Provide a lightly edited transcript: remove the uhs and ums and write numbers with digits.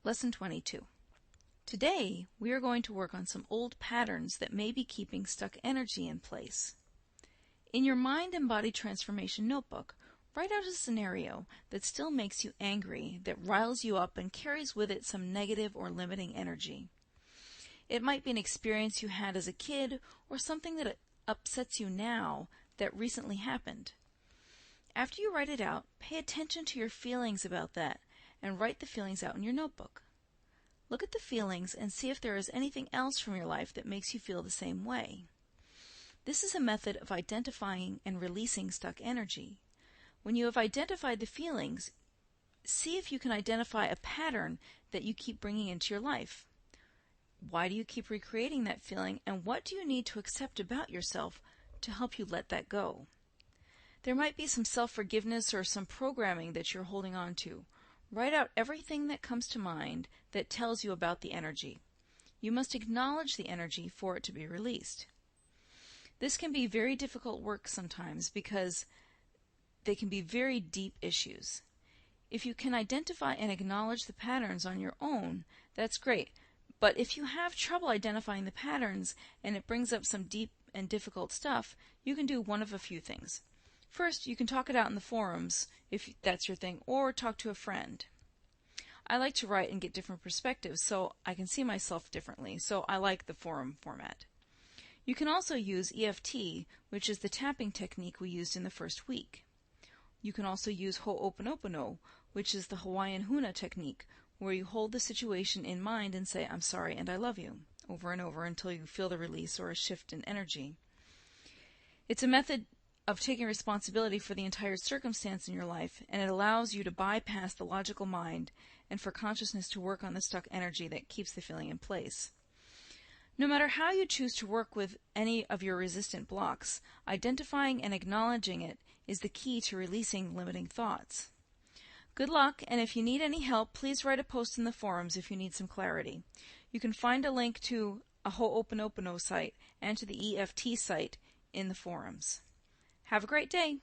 Lesson 22. Today, we are going to work on some old patterns that may be keeping stuck energy in place. In your mind and body transformation notebook, write out a scenario that still makes you angry, that riles you up and carries with it some negative or limiting energy. It might be an experience you had as a kid or something that upsets you now that recently happened. After you write it out, pay attention to your feelings about that and write the feelings out in your notebook. Look at the feelings and see if there is anything else from your life that makes you feel the same way. This is a method of identifying and releasing stuck energy. When you have identified the feelings, see if you can identify a pattern that you keep bringing into your life. Why do you keep recreating that feeling, and what do you need to accept about yourself to help you let that go? There might be some self-forgiveness or some programming that you're holding on to. Write out everything that comes to mind that tells you about the energy. You must acknowledge the energy for it to be released. This can be very difficult work sometimes because they can be very deep issues. If you can identify and acknowledge the patterns on your own, that's great. But if you have trouble identifying the patterns and it brings up some deep and difficult stuff, you can do one of a few things. First, you can talk it out in the forums, if that's your thing, or talk to a friend. I like to write and get different perspectives, so I can see myself differently, so I like the forum format. You can also use EFT, which is the tapping technique we used in the first week. You can also use Ho'oponopono, which is the Hawaiian Huna technique, where you hold the situation in mind and say, "I'm sorry and I love you," over and over until you feel the release or a shift in energy. It's a method of taking responsibility for the entire circumstance in your life, and it allows you to bypass the logical mind and for consciousness to work on the stuck energy that keeps the feeling in place. No matter how you choose to work with any of your resistant blocks, identifying and acknowledging it is the key to releasing limiting thoughts. Good luck, and if you need any help, please write a post in the forums if you need some clarity. You can find a link to a Ho'oponopono site and to the EFT site in the forums. Have a great day!